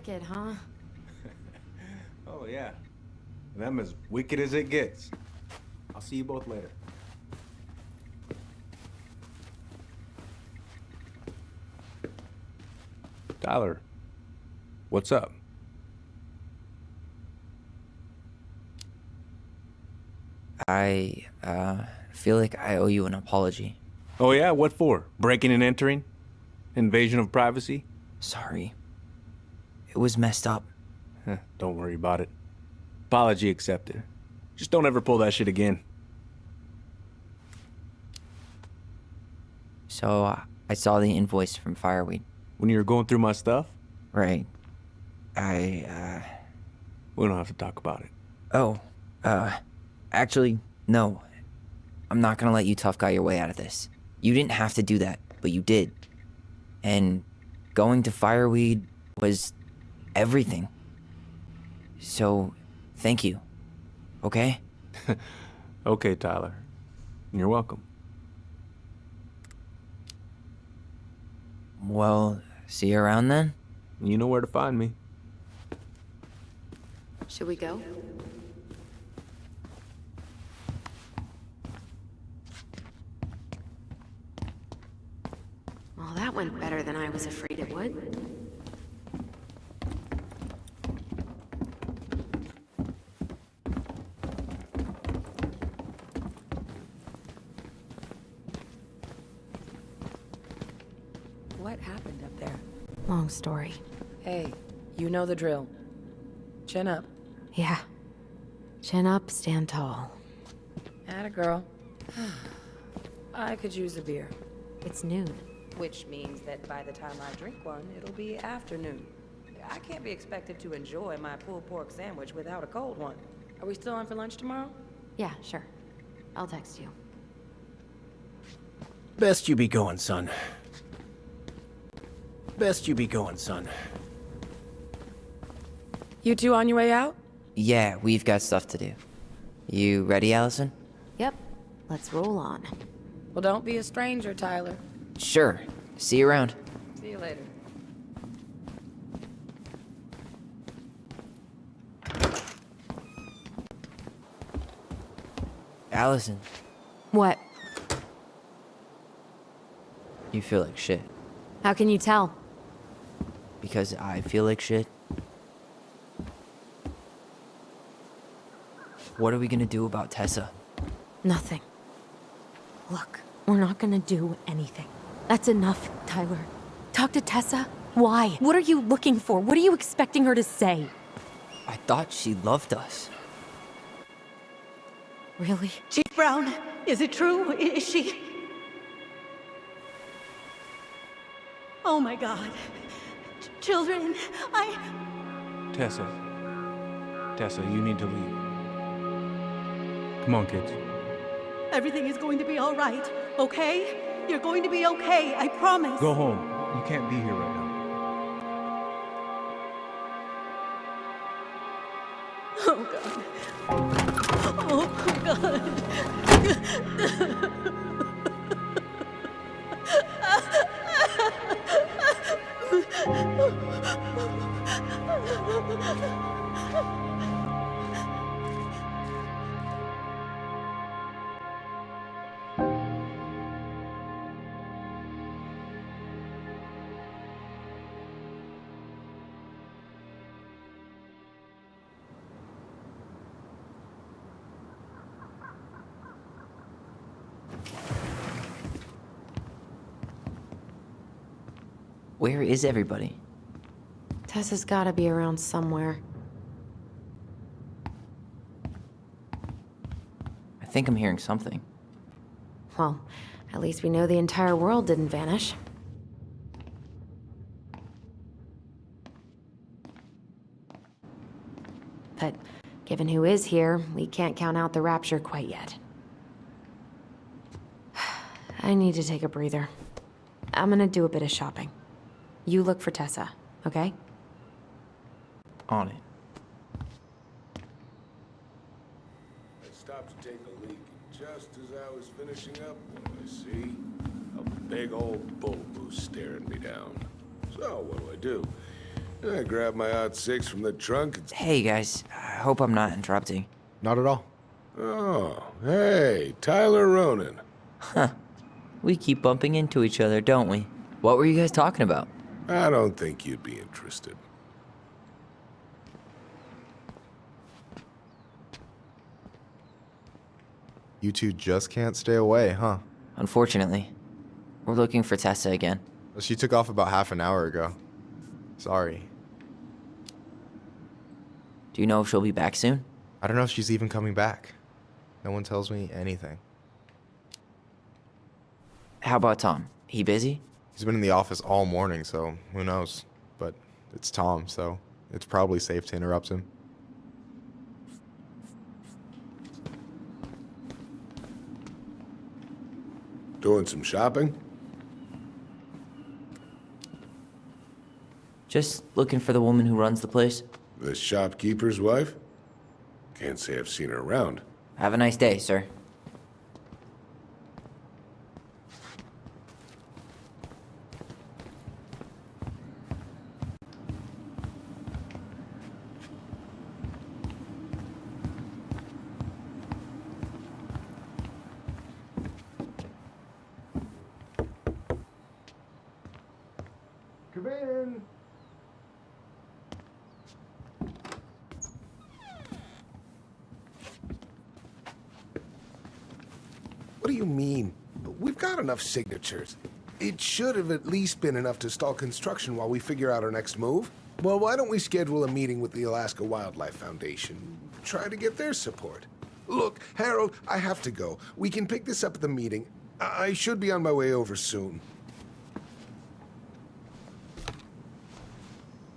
Kid, huh? Oh, yeah. Them as wicked as it gets. I'll see you both later. Tyler, what's up? I feel like I owe you an apology. Oh, yeah? What for? Breaking and entering? Invasion of privacy? Sorry. It was messed up. Don't worry about it. Apology accepted. Just don't ever pull that shit again. So, I saw the invoice from Fireweed. When you were going through my stuff? Right. We don't have to talk about it. Oh, actually, no. I'm not gonna let you tough guy your way out of this. You didn't have to do that, but you did. And going to Fireweed was everything. So, thank you. Okay? Okay, Tyler. You're welcome. Well, see you around then? You know where to find me. Should we go? Well, that went better than I was afraid it would. What happened up there? Long story. Hey, you know the drill. Chin up. Yeah. Chin up, stand tall. Atta girl. I could use a beer. It's noon. Which means that by the time I drink one, it'll be afternoon. I can't be expected to enjoy my pulled pork sandwich without a cold one. Are we still on for lunch tomorrow? Yeah, sure. I'll text you. Best you be going, son. Best you be going, son. You two on your way out? Yeah, we've got stuff to do. You ready, Alyson? Yep. Let's roll on. Well, don't be a stranger, Tyler. Sure. See you around. See you later. Alyson, What? you feel like shit. How can you tell? Because I feel like shit. What are we gonna do about Tessa? Nothing. Look, we're not gonna do anything. That's enough, Tyler. Talk to Tessa? Why? What are you looking for? What are you expecting her to say? I thought she loved us. Really? Chief Brown, is it true? Is she... Oh my God. Children, Tessa. Tessa, you need to leave. Come on, kids. Everything is going to be all right, okay? You're going to be okay, I promise. Go home. You can't be here right now. Oh God. Oh God. Where is everybody? Tessa's gotta be around somewhere. I think I'm hearing something. Well, at least we know the entire world didn't vanish. But given who is here, we can't count out the rapture quite yet. I need to take a breather. I'm gonna do a bit of shopping. You look for Tessa, okay? On it. I stopped to take a leak, and just as I was finishing up, what I see? A big old bull moose staring me down. So, what do? I grabbed my odd six from the trunk and... Hey, guys. I hope I'm not interrupting. Not at all. Oh, hey, Tyler Ronan. We keep bumping into each other, don't we? What were you guys talking about? I don't think you'd be interested. You two just can't stay away, huh? Unfortunately, we're looking for Tessa again. She took off about half an hour ago. Sorry. Do you know if she'll be back soon? I don't know if she's even coming back. No one tells me anything. How about Tom? He busy? He's been in the office all morning, so who knows? But it's Tom, so it's probably safe to interrupt him. Doing some shopping? Just looking for the woman who runs the place. The shopkeeper's wife? Can't say I've seen her around. Have a nice day, sir. Come in. What do you mean? We've got enough signatures. It should have at least been enough to stall construction while we figure out our next move. Well, why don't we schedule a meeting with the Alaska Wildlife Foundation? Try to get their support. Look, Harold, I have to go. We can pick this up at the meeting. I should be on my way over soon.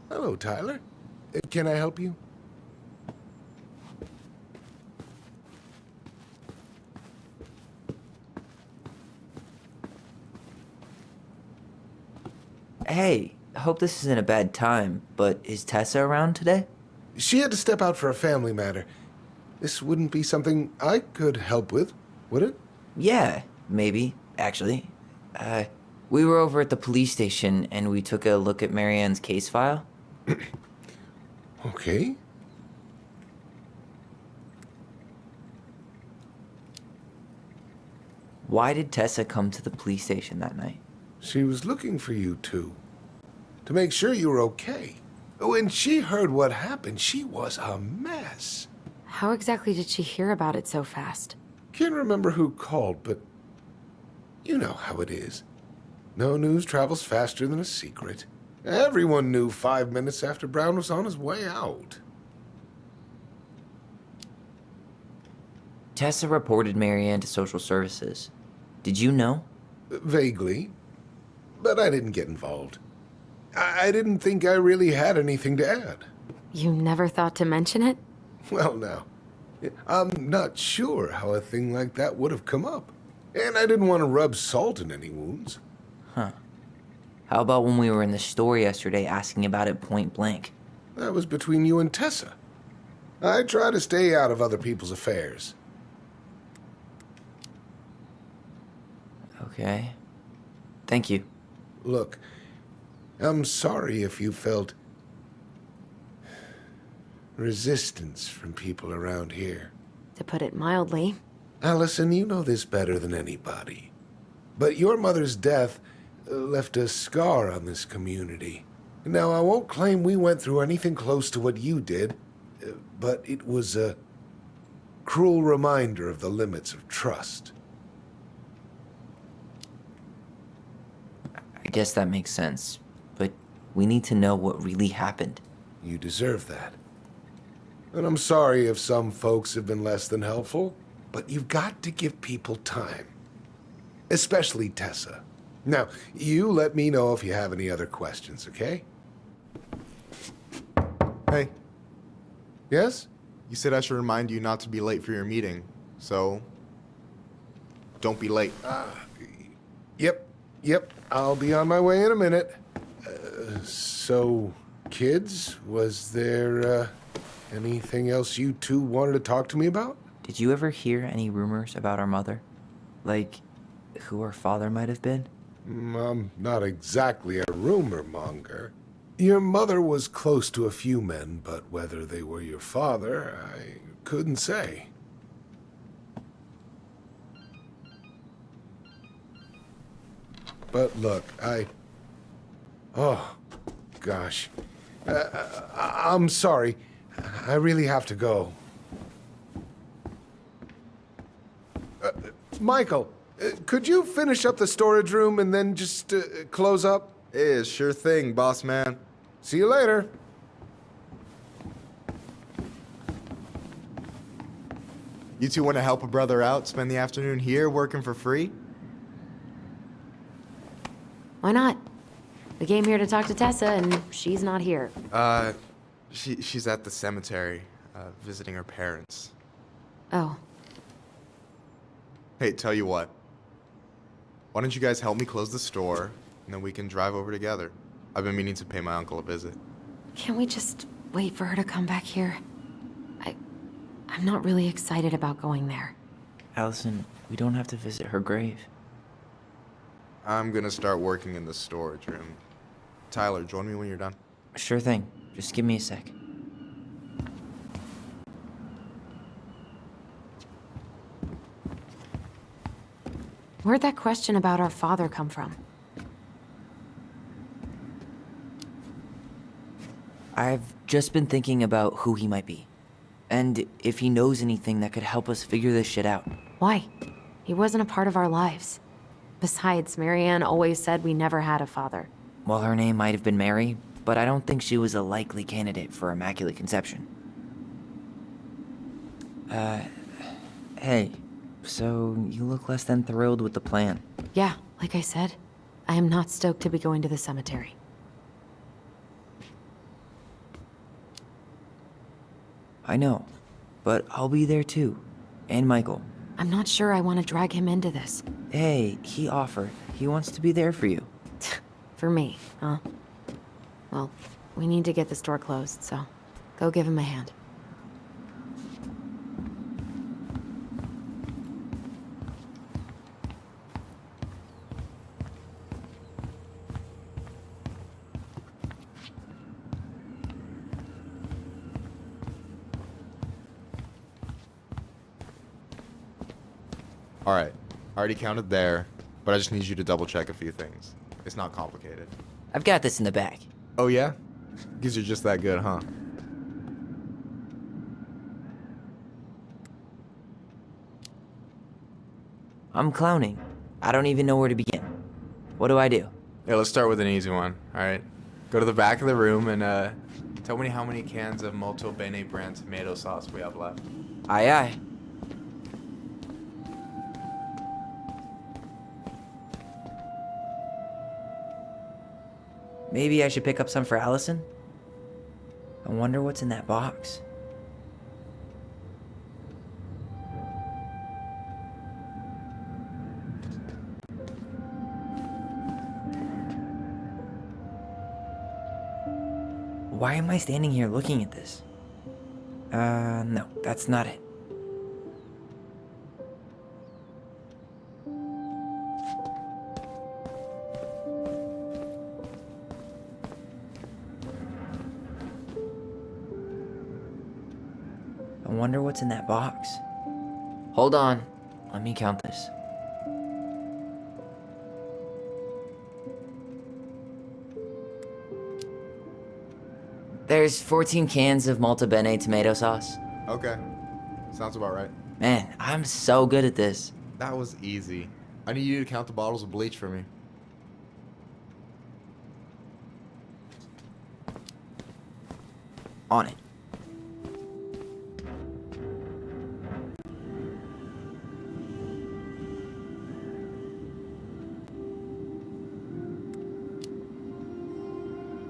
Hello, Tyler. Can I help you? Hey, I hope this isn't a bad time, but is Tessa around today? She had to step out for a family matter. This wouldn't be something I could help with, would it? Yeah, maybe, actually. We were over at the police station and we took a look at Marianne's case file. Okay. Why did Tessa come to the police station that night? She was looking for you two. To make sure you were okay. When she heard what happened, she was a mess. How exactly did she hear about it so fast? Can't remember who called, but you know how it is. No news travels faster than a secret. Everyone knew 5 minutes after Brown was on his way out. Tessa reported Marianne to social services. Did you know? Vaguely. But I didn't get involved. I didn't think I really had anything to add. You never thought to mention it? Well, now, I'm not sure how a thing like that would have come up. And I didn't want to rub salt in any wounds. Huh. How about when we were in the store yesterday asking about it point blank? That was between you and Tessa. I try to stay out of other people's affairs. Okay. Thank you. Look, I'm sorry if you felt resistance from people around here. To put it mildly. Alyson, you know this better than anybody. But your mother's death left a scar on this community. Now, I won't claim we went through anything close to what you did, but it was a cruel reminder of the limits of trust. I guess that makes sense, but we need to know what really happened. You deserve that. And I'm sorry if some folks have been less than helpful, but you've got to give people time. Especially Tessa. Now, you let me know if you have any other questions, okay? Hey, Yes? you said I should remind you not to be late for your meeting, so don't be late. Yep, I'll be on my way in a minute. So, kids, was there, anything else you two wanted to talk to me about? Did you ever hear any rumors about our mother? Like, who her father might have been? I'm not exactly a rumor monger. Your mother was close to a few men, but whether they were your father, I couldn't say. But look, oh, gosh. I'm sorry. I really have to go. Michael, could you finish up the storage room and then just close up? Yeah, sure thing, boss man. See you later. You two want to help a brother out, spend the afternoon here working for free? Why not? We came here to talk to Tessa, and she's not here. She's at the cemetery, visiting her parents. Oh. Hey, tell you what. Why don't you guys help me close the store, and then we can drive over together? I've been meaning to pay my uncle a visit. Can't we just wait for her to come back here? I'm not really excited about going there. Alyson, we don't have to visit her grave. I'm gonna start working in the storage room. Tyler, join me when you're done. Sure thing. Just give me a sec. Where'd that question about our father come from? I've just been thinking about who he might be. And if he knows anything that could help us figure this shit out. Why? He wasn't a part of our lives. Besides, Marianne always said we never had a father. Well, her name might have been Mary, but I don't think she was a likely candidate for Immaculate Conception. Hey, so you look less than thrilled with the plan. Yeah, like I said, I am not stoked to be going to the cemetery. I know, but I'll be there too. And Michael. I'm not sure I want to drag him into this. Hey, he offered. He wants to be there for you. For me, huh? Well, we need to get the store closed, so go give him a hand. All right, I already counted there, but I just need you to double check a few things. It's not complicated. I've got this in the bag. Oh yeah? Guess you're just that good, huh? I'm clowning. I don't even know where to begin. What do I do? Yeah, let's start with an easy one, all right? Go to the back of the room and tell me how many cans of Molto Bene brand tomato sauce we have left. Aye, aye. Maybe I should pick up some for Alyson? I wonder what's in that box. Why am I standing here looking at this? No, that's not it. I wonder what's in that box. Hold on. Let me count this. There's 14 cans of Molto Bene tomato sauce. Okay, sounds about right. Man, I'm so good at this. That was easy. I need you to count the bottles of bleach for me. On it.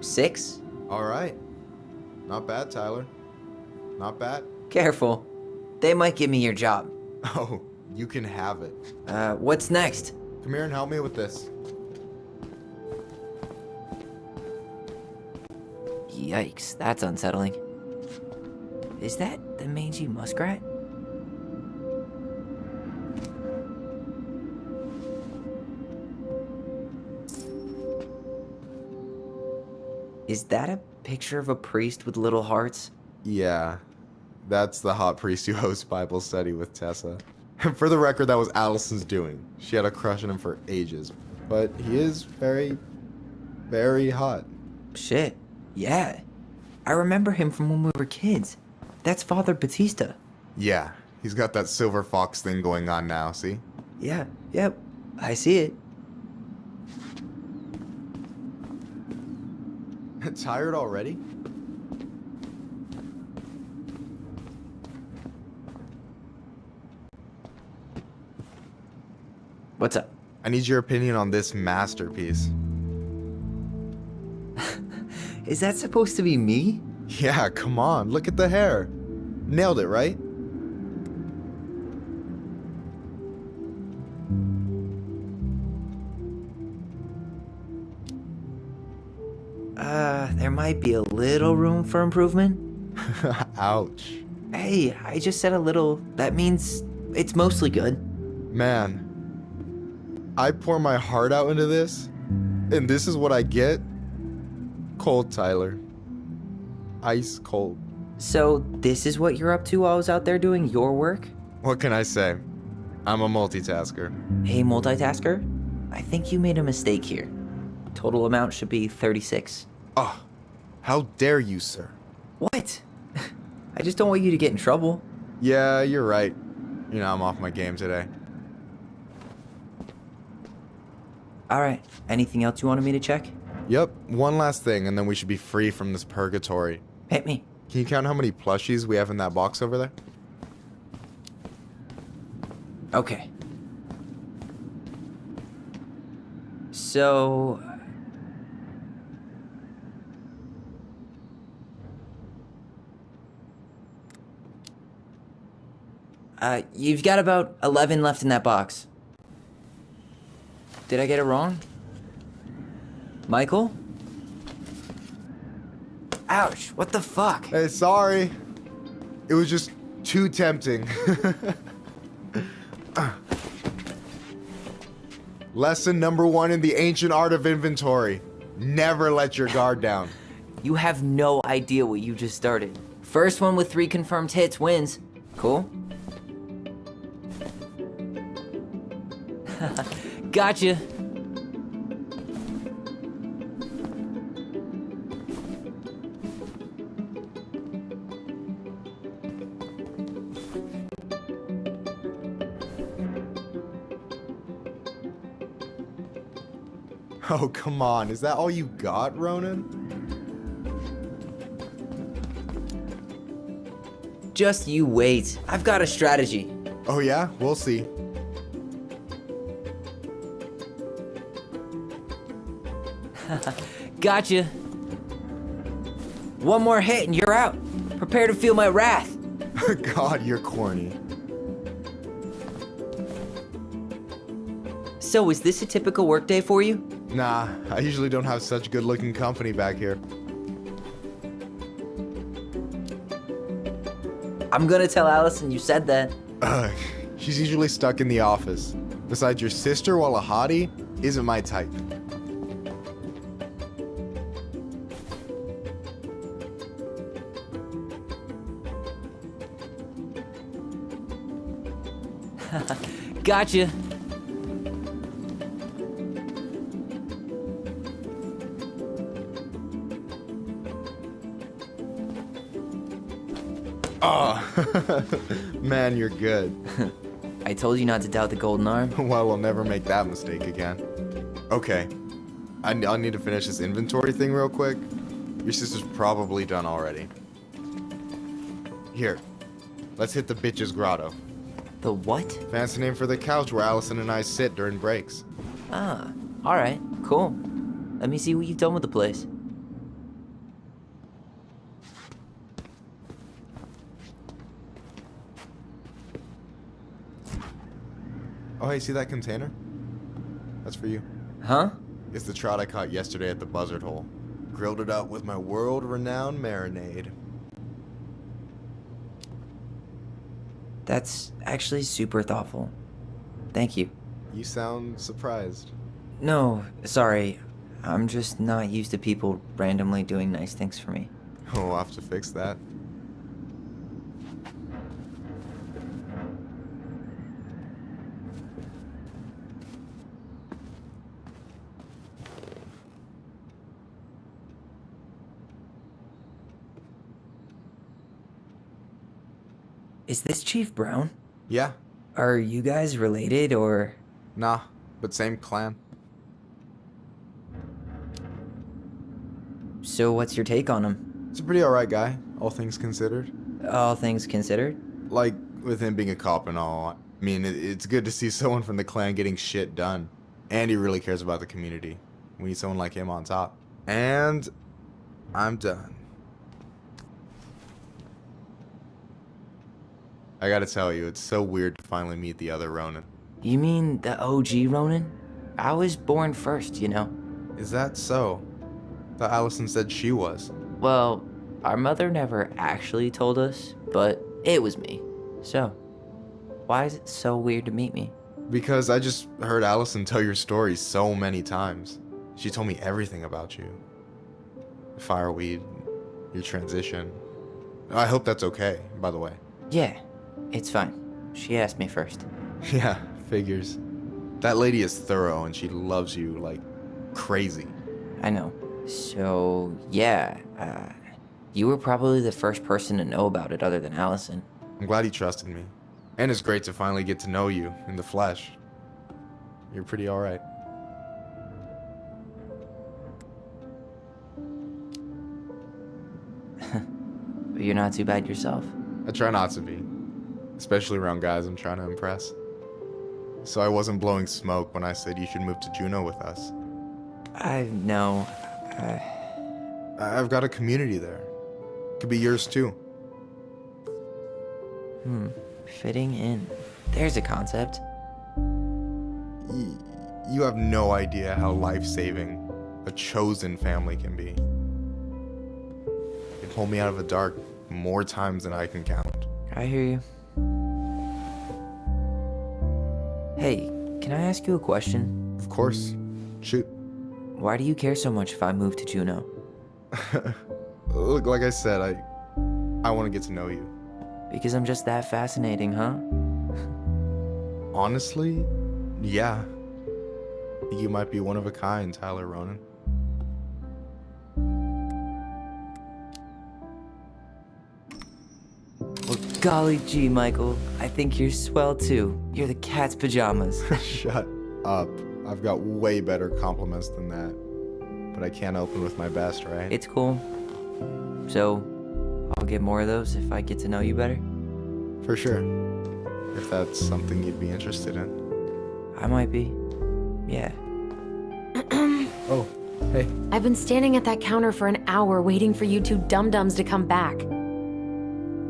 Six? All right. Not bad, Tyler. Not bad. Careful. They might give me your job. Oh, you can have it. What's next? Come here and help me with this. Yikes, that's unsettling. Is that the mangy muskrat? Is that a picture of a priest with little hearts? Yeah, that's the hot priest who hosts Bible study with Tessa. For the record, that was Allison's doing. She had a crush on him for ages, but he is very, very hot. Shit, yeah. I remember him from when we were kids. That's Father Batista. Yeah, he's got that silver fox thing going on now, see? Yeah, yep, I see it. Tired already? What's up? I need your opinion on this masterpiece. Is that supposed to be me? Yeah, come on, look at the hair. Nailed it, right? There might be a little room for improvement. Ouch. Hey, I just said a little. That means it's mostly good. Man, I pour my heart out into this, and this is what I get? Cold, Tyler. Ice cold. So, this is what you're up to while I was out there doing your work? What can I say? I'm a multitasker. Hey, multitasker, I think you made a mistake here. Total amount should be 36. Oh, how dare you, sir? What? I just don't want you to get in trouble. Yeah, you're right. You know, I'm off my game today. Alright, anything else you wanted me to check? Yep, one last thing, and then we should be free from this purgatory. Hit me. Can you count how many plushies we have in that box over there? Okay. So... you've got about 11 left in that box. Did I get it wrong? Michael? Ouch, what the fuck? Hey, sorry. It was just too tempting. Lesson number 1 in the ancient art of inventory. Never let your guard down. You have no idea what you just started. First one with 3 confirmed hits wins. Cool? Gotcha. Oh, come on. Is that all you got, Ronan? Just you wait. I've got a strategy. Oh, yeah? We'll see. Gotcha. One more hit and you're out. Prepare to feel my wrath. God, you're corny. So, is this a typical workday for you? Nah, I usually don't have such good-looking company back here. I'm gonna tell Alyson you said that. Ugh, she's usually stuck in the office. Besides, your sister, while a hottie, isn't my type. Gotcha. Oh, man, you're good. I told you not to doubt the golden arm. Well, we'll never make that mistake again. Okay, I'll need to finish this inventory thing real quick. Your sister's probably done already. Here, let's hit the bitch's grotto. The what? Fancy name for the couch where Alyson and I sit during breaks. Ah, alright, cool. Let me see what you've done with the place. Oh, hey, see that container? That's for you. Huh? It's the trout I caught yesterday at the buzzard hole. Grilled it up with my world-renowned marinade. That's actually super thoughtful. Thank you. You sound surprised. No, sorry. I'm just not used to people randomly doing nice things for me. We'll have to fix that. Is this Chief Brown? Yeah. Are you guys related, or...? Nah, but same clan. So what's your take on him? He's a pretty alright guy, all things considered. All things considered? Like, with him being a cop and all, I mean, it's good to see someone from the clan getting shit done. And he really cares about the community. We need someone like him on top. And I'm done. I gotta tell you, it's so weird to finally meet the other Ronan. You mean the OG Ronan? I was born first, you know. Is that so? Thought Alyson said she was. Well, our mother never actually told us, but it was me. So, why is it so weird to meet me? Because I just heard Alyson tell your story so many times. She told me everything about you. Fireweed, your transition. I hope that's okay, by the way. Yeah, it's fine. She asked me first. Yeah, figures. That lady is thorough and she loves you like crazy. I know. So, yeah, you were probably the first person to know about it other than Alyson. I'm glad he trusted me. And it's great to finally get to know you in the flesh. You're pretty alright. But you're not too bad yourself. I try not to be. Especially around guys I'm trying to impress. So I wasn't blowing smoke when I said you should move to Juneau with us. I know. I've got a community there. Could be yours too. Fitting in. There's a concept. You have no idea how life-saving a chosen family can be. They pulled me out of the dark more times than I can count. I hear you. Hey, can I ask you a question? Of course. Shoot. Why do you care so much if I move to Juneau? Look, like I said, I want to get to know you. Because I'm just that fascinating, huh? Honestly, yeah. I think you might be one of a kind, Tyler Ronan. Well, golly gee, Michael. I think you're swell too. You're the cat's pajamas. Shut up. I've got way better compliments than that. But I can't open with my best, right? It's cool. So, I'll get more of those if I get to know you better? For sure. If that's something you'd be interested in. I might be. Yeah. Oh, hey. I've been standing at that counter for an hour waiting for you two dum-dums to come back.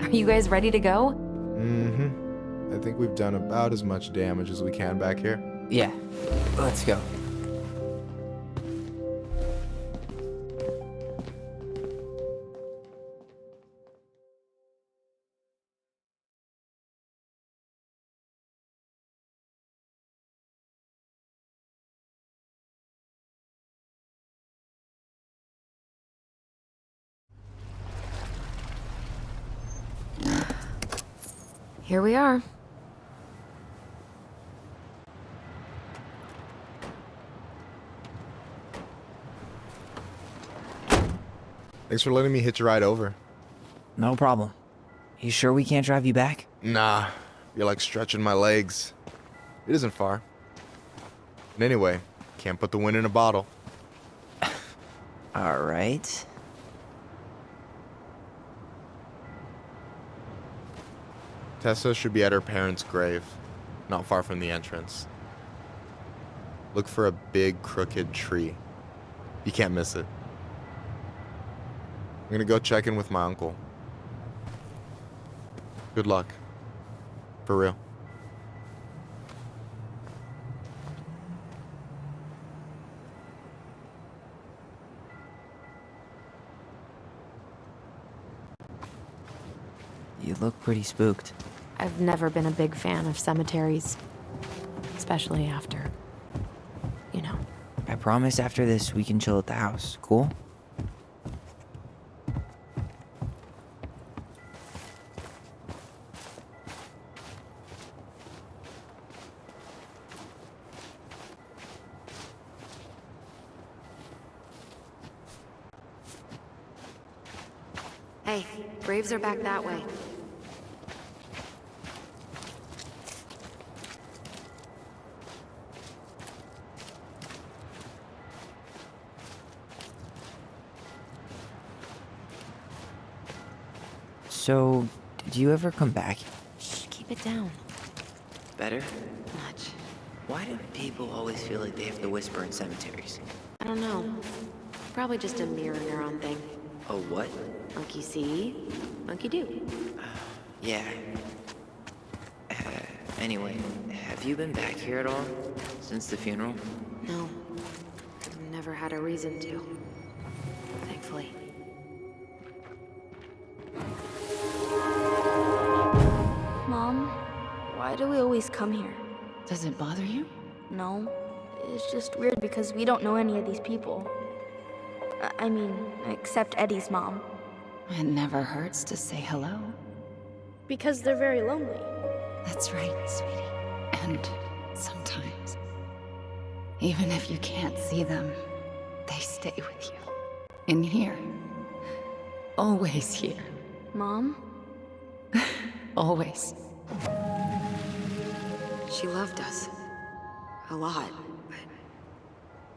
Are you guys ready to go? Mm-hmm. I think we've done about as much damage as we can back here. Yeah. Let's go. Here we are. Thanks for letting me hitch a ride over. No problem. You sure we can't drive you back? Nah, you're like stretching my legs. It isn't far. And anyway, can't put the wind in a bottle. All right. Tessa should be at her parents' grave, not far from the entrance. Look for a big crooked tree. You can't miss it. I'm gonna go check in with my uncle. Good luck. For real. You look pretty spooked. I've never been a big fan of cemeteries. Especially after, you know. I promise after this we can chill at the house, cool? Hey, graves are back that way. So, did you ever come back? Shh, keep it down. Better? Much. Why do people always feel like they have to whisper in cemeteries? I don't know. Probably just a mirror neuron thing. Oh, what? Monkey see, monkey do. Yeah. Anyway, have you been back here at all? Since the funeral? No. I've never had a reason to. Thankfully. Mom, why do we always come here? Does it bother you? No. It's just weird because we don't know any of these people. I mean, except Eddie's mom. It never hurts to say hello. Because they're very lonely. That's right, sweetie. And sometimes, even if you can't see them, they stay with you. In here. Always here. Mom? Always. She loved us. A lot, but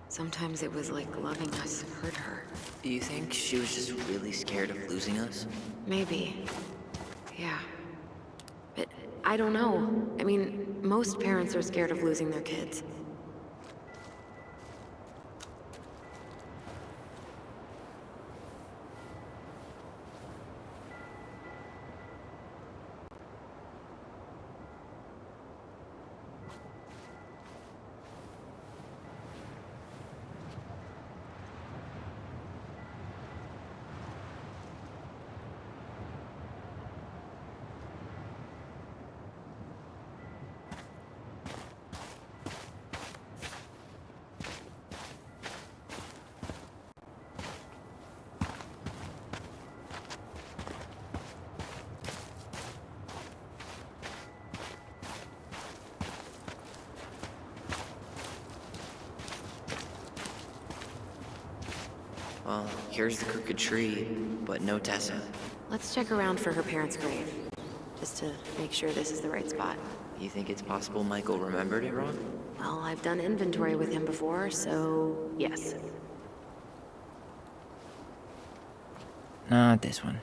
sometimes it was like loving us hurt her. Do you think she was just really scared of losing us? Maybe. Yeah. But I don't know. I mean, most parents are scared of losing their kids. Well, here's the crooked tree, but no Tessa. Let's check around for her parents' grave, just to make sure this is the right spot. You think it's possible Michael remembered it wrong? Well, I've done inventory with him before, so yes. Not this one.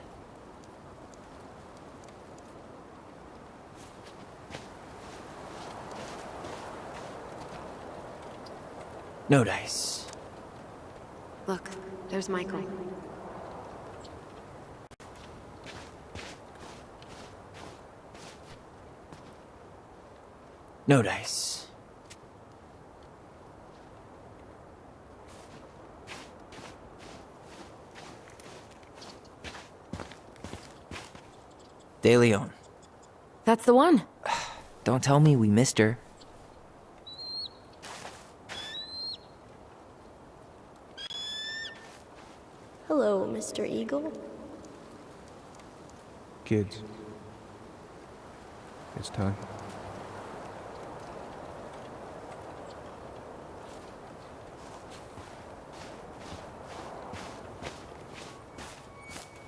No dice. Look, there's Michael. No dice. De Leon. That's the one. Don't tell me we missed her. Hello, Mr. Eagle. Kids. It's time.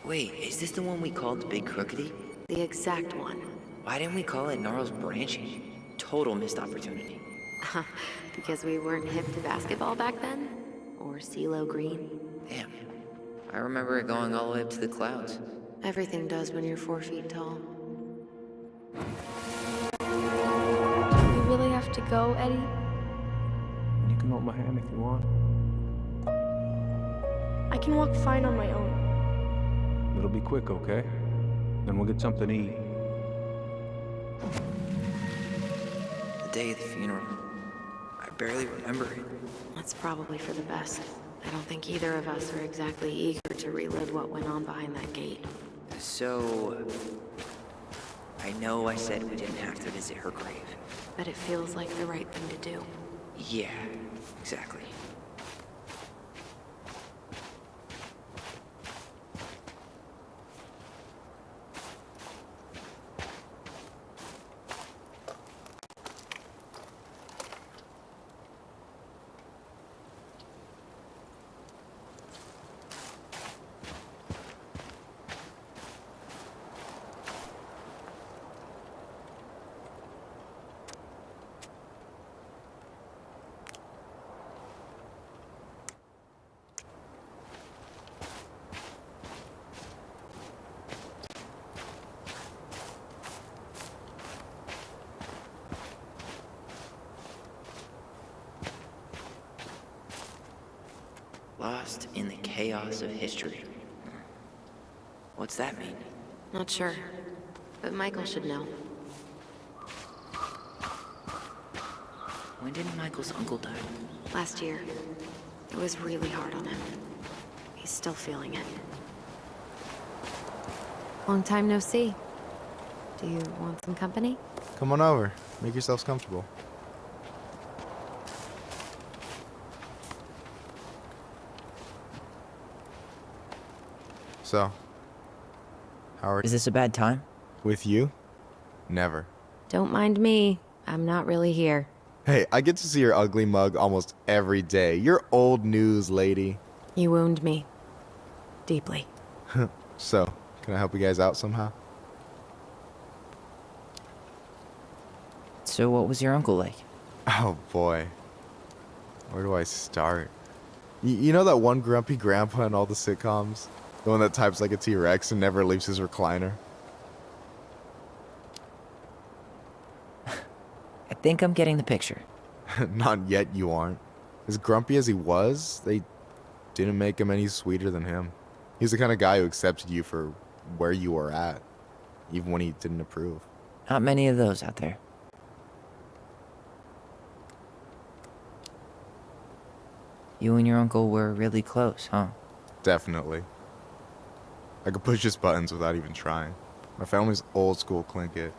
Wait, is this the one we called the Big Crookedy? The exact one. Why didn't we call it Gnarls Branching? Total missed opportunity. Because we weren't hip to basketball back then? Or CeeLo Green? Damn. I remember it going all the way up to the clouds. Everything does when you're 4 feet tall. Do we really have to go, Eddie? You can hold my hand if you want. I can walk fine on my own. It'll be quick, okay? Then we'll get something to eat. The day of the funeral. I barely remember it. That's probably for the best. I don't think either of us are exactly eager to relive what went on behind that gate. So... I know I said we didn't have to visit her grave. But it feels like the right thing to do. Yeah, exactly. Lost in the chaos of history. What's that mean? Not sure, but Michael should know. When did Michael's uncle die? Last year. It was really hard on him. He's still feeling it. Long time no see. Do you want some company? Come on over. Make yourselves comfortable. So, how are Is this a bad time? with you? Never. Don't mind me. I'm not really here. Hey, I get to see your ugly mug almost every day. You're old news, lady. You wound me. Deeply. So, can I help you guys out somehow? So what was your uncle like? Oh boy. Where do I start? You know that one grumpy grandpa in all the sitcoms? The one that types like a T-Rex and never leaves his recliner? I think I'm getting the picture. Not yet, you aren't. As grumpy as he was, they didn't make him any sweeter than him. He's the kind of guy who accepted you for where you were at, even when he didn't approve. Not many of those out there. You and your uncle were really close, huh? Definitely. I could push his buttons without even trying. My family's old school Clinkit.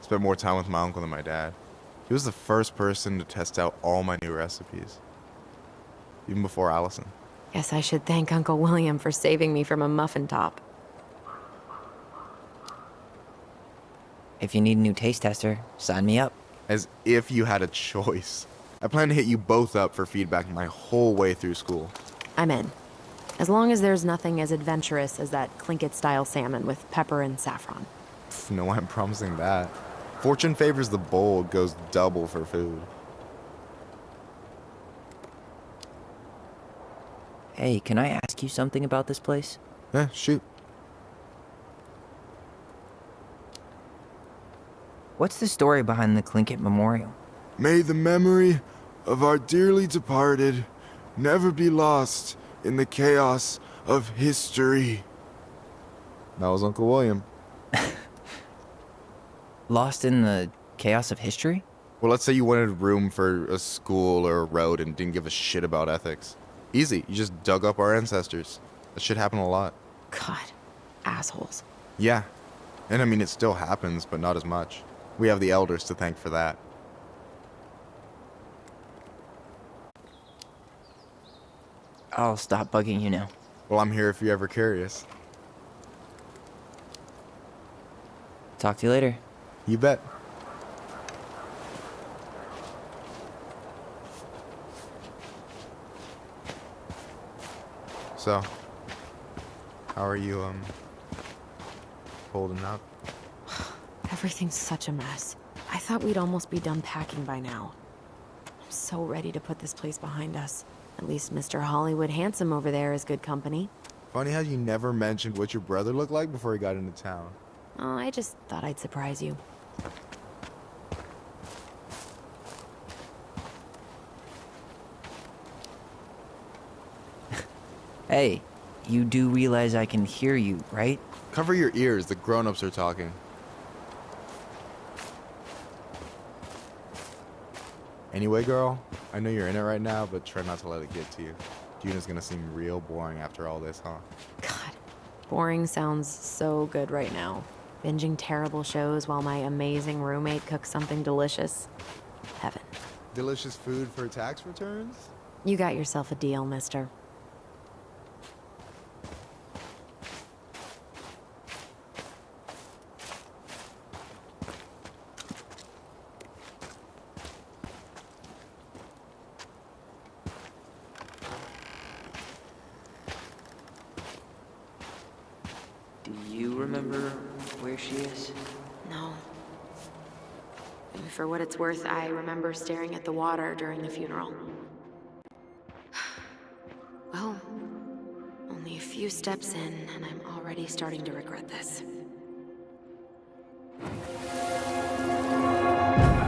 Spent more time with my uncle than my dad. He was the first person to test out all my new recipes. Even before Alyson. Guess I should thank Uncle William for saving me from a muffin top. If you need a new taste tester, sign me up. As if you had a choice. I plan to hit you both up for feedback my whole way through school. I'm in. As long as there's nothing as adventurous as that Clinkit-style salmon with pepper and saffron. No way I'm promising that. Fortune favors the bold, goes double for food. Hey, can I ask you something about this place? Shoot. What's the story behind the Clinkit Memorial? May the memory of our dearly departed never be lost in the chaos of history. That was Uncle William. Lost in the chaos of history? Well, let's say you wanted room for a school or a road and didn't give a shit about ethics. Easy. You just dug up our ancestors. That shit happened a lot. God. Assholes. Yeah. And I mean, it still happens, but not as much. We have the elders to thank for that. I'll stop bugging you now. Well, I'm here if you're ever curious. Talk to you later. You bet. So, how are you, holding up? Everything's such a mess. I thought we'd almost be done packing by now. I'm so ready to put this place behind us. At least Mr. Hollywood Handsome over there is good company. Funny how you never mentioned what your brother looked like before he got into town. Oh, I just thought I'd surprise you. Hey, you do realize I can hear you, right? Cover your ears, the grown-ups are talking. Anyway, girl, I know you're in it right now, but try not to let it get to you. Juna's gonna seem real boring after all this, huh? God, boring sounds so good right now. Binging terrible shows while my amazing roommate cooks something delicious. Heaven. Delicious food for tax returns? You got yourself a deal, mister. Do you remember where she is? No. And for what it's worth, I remember staring at the water during the funeral. Well, only a few steps in, and I'm already starting to regret this.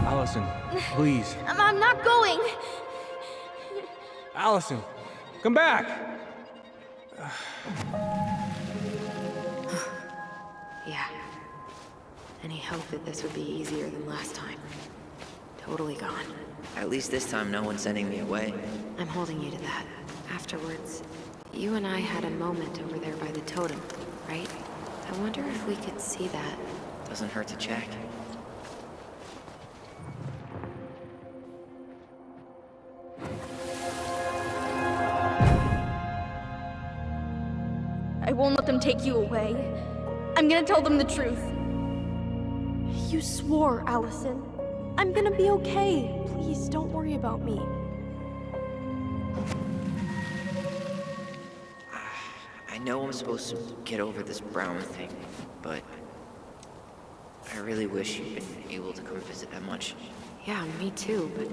Alyson, please. I'm not going. Alyson, Come back! Yeah. Any hope that this would be easier than last time? Totally gone. At least this time no one's sending me away. I'm holding you to that. Afterwards, you and I had a moment over there by the totem, right? I wonder if we could see that. Doesn't hurt to check. I won't let them take you away. I'm gonna tell them the truth. You swore, Alyson. I'm gonna be okay. Please, don't worry about me. I know I'm supposed to get over this Brown thing, but I really wish you'd been able to come visit that much. Yeah, me too, but...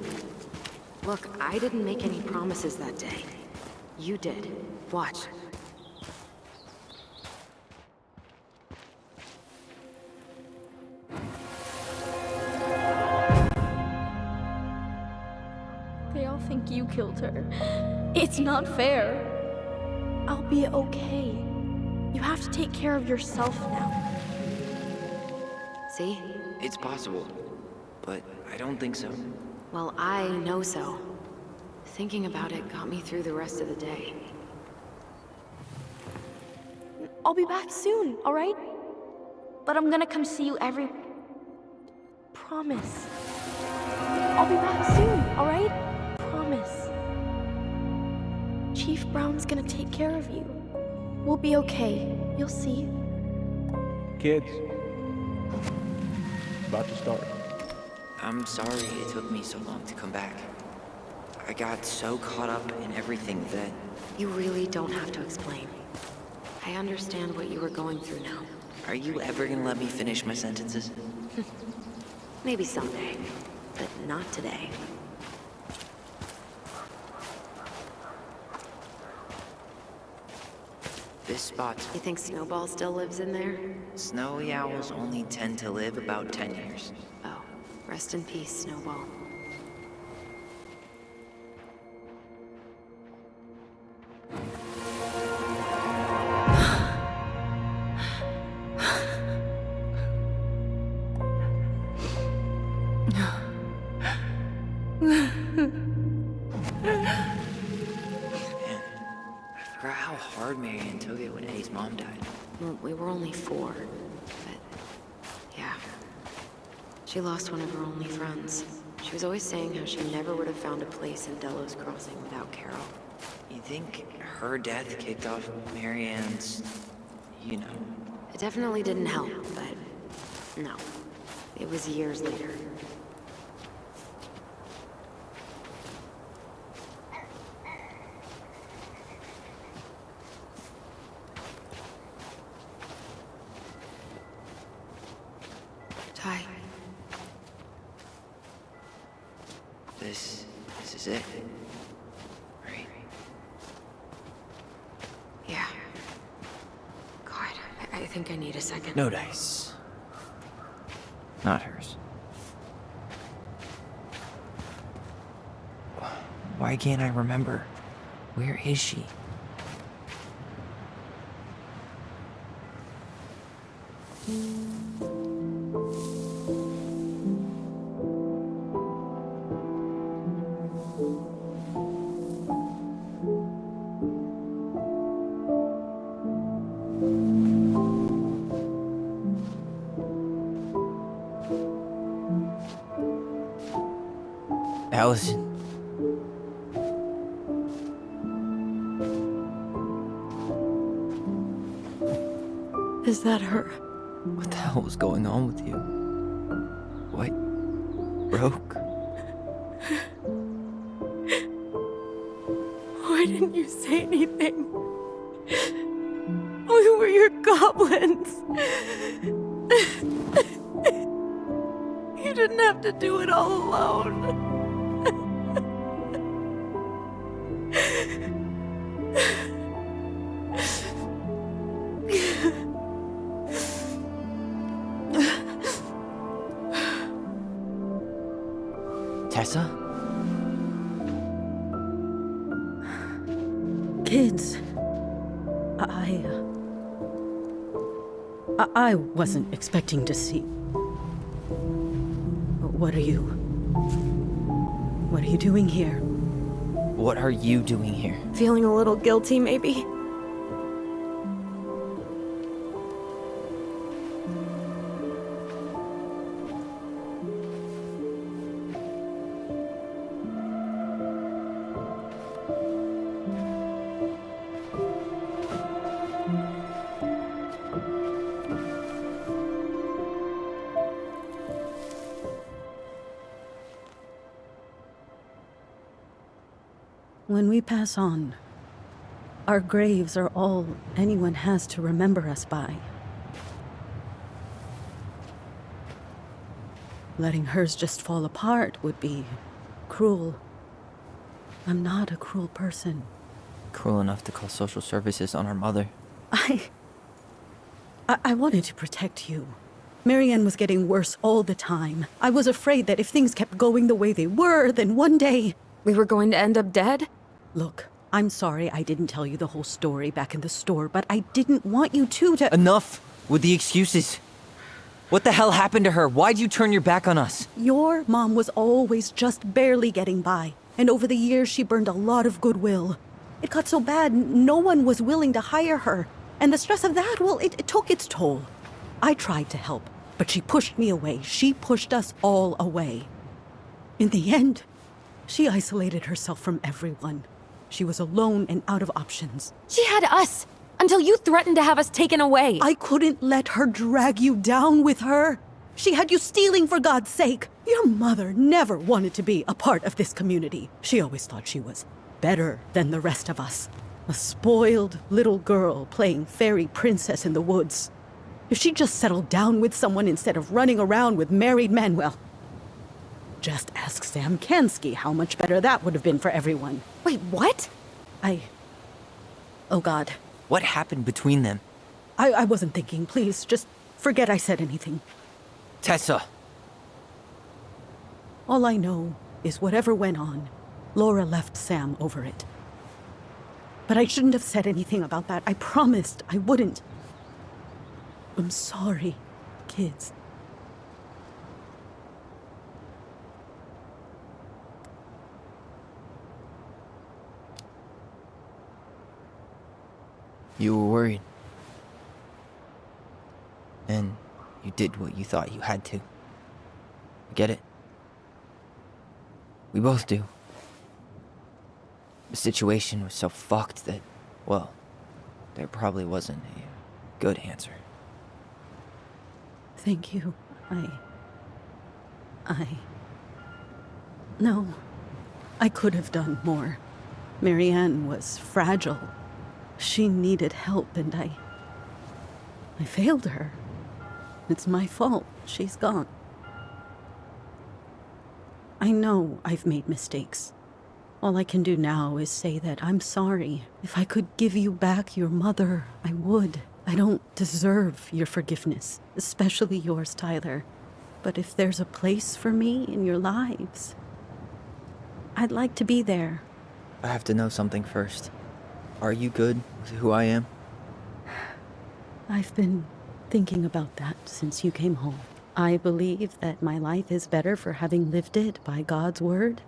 Look, I didn't make any promises that day. You did. Watch. They all think you killed her. It's not fair. I'll be okay. You have to take care of yourself now. See? It's possible, but I don't think so. Well, I know so. Thinking about it got me through the rest of the day. I'll be back soon, all right? But I'm gonna come see you every... Promise. I'll be back soon, all right? Promise. Chief Brown's gonna take care of you. We'll be okay. You'll see. Kids. About to start. I'm sorry it took me so long to come back. I got so caught up in everything that... You really don't have to explain. I understand what you were going through now. Are you ever gonna let me finish my sentences? Maybe someday, but not today. This spot... You think Snowball still lives in there? Snowy owls only tend to live about 10 years. Oh, rest in peace, Snowball. I forgot how hard Marianne took it when Eddie's mom died. Well, we were only 4, but... yeah. She lost one of her only friends. She was always saying how she never would have found a place in Delos Crossing without Carol. You think her death kicked off Marianne's... you know... It definitely didn't help, but... no. It was years later. Ty. This is it. Right? Yeah. God, I think I need a second. No dice. Not hers. Why can't I remember? Where is she? Alyson. Is that her? What the hell was going on with you? What? Broke? Why didn't you say anything? We were your goblins. You didn't have to do it all alone. Tessa? Kids, I wasn't expecting to see. What are you doing here? What are you doing here? Feeling a little guilty, maybe? When we pass on, our graves are all anyone has to remember us by. Letting hers just fall apart would be cruel. I'm not a cruel person. Cruel enough to call social services on our mother. I wanted to protect you. Marianne was getting worse all the time. I was afraid that if things kept going the way they were, then one day... We were going to end up dead? Look, I'm sorry I didn't tell you the whole story back in the store, but I didn't want you to... Enough with the excuses. What the hell happened to her? Why'd you turn your back on us? Your mom was always just barely getting by, and over the years she burned a lot of goodwill. It got so bad, no one was willing to hire her, and the stress of that, well, it took its toll. I tried to help, but she pushed me away. She pushed us all away. In the end, she isolated herself from everyone. She was alone and out of options. She had us, until you threatened to have us taken away. I couldn't let her drag you down with her. She had you stealing for God's sake. Your mother never wanted to be a part of this community. She always thought she was better than the rest of us. A spoiled little girl playing fairy princess in the woods. If she just settled down with someone instead of running around with married men, well... Just ask Sam Kansky how much better that would have been for everyone. Wait, what? Oh God. What happened between them? I wasn't thinking. Please, just forget I said anything. Tessa! All I know is whatever went on, Laura left Sam over it. But I shouldn't have said anything about that. I promised I wouldn't. I'm sorry, kids. You were worried. And you did what you thought you had to. I get it. We both do. The situation was so fucked that, well, there probably wasn't a good answer. Thank you. No. I could have done more. Marianne was fragile. She needed help, and I failed her. It's my fault. She's gone. I know I've made mistakes. All I can do now is say that I'm sorry. If I could give you back your mother, I would. I don't deserve your forgiveness, especially yours, Tyler. But if there's a place for me in your lives, I'd like to be there. I have to know something first. Are you good with who I am? I've been thinking about that since you came home. I believe that my life is better for having lived it by God's word.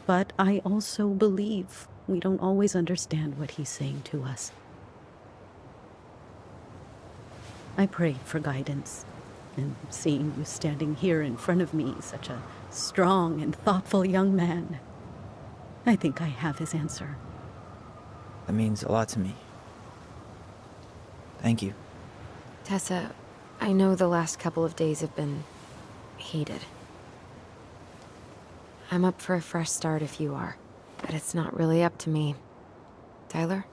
But I also believe we don't always understand what He's saying to us. I prayed for guidance, and seeing you standing here in front of me, such a strong and thoughtful young man, I think I have His answer. That means a lot to me. Thank you. Tessa, I know the last couple of days have been heated. I'm up for a fresh start if you are, but it's not really up to me. Tyler?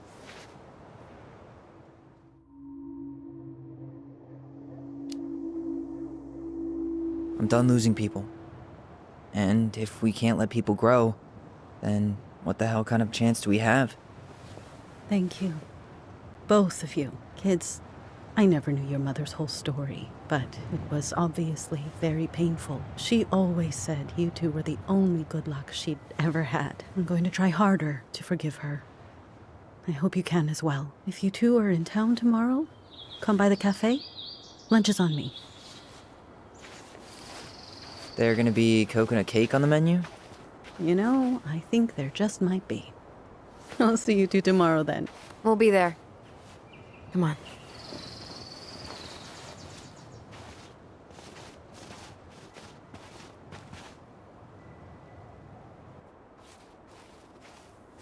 I'm done losing people. And if we can't let people grow, then what the hell kind of chance do we have? Thank you. Both of you. Kids, I never knew your mother's whole story, but it was obviously very painful. She always said you two were the only good luck she'd ever had. I'm going to try harder to forgive her. I hope you can as well. If you two are in town tomorrow, come by the cafe. Lunch is on me. There gonna be coconut cake on the menu? You know, I think there just might be. I'll see you two tomorrow then. We'll be there. Come on.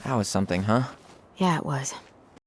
That was something, huh? Yeah, it was.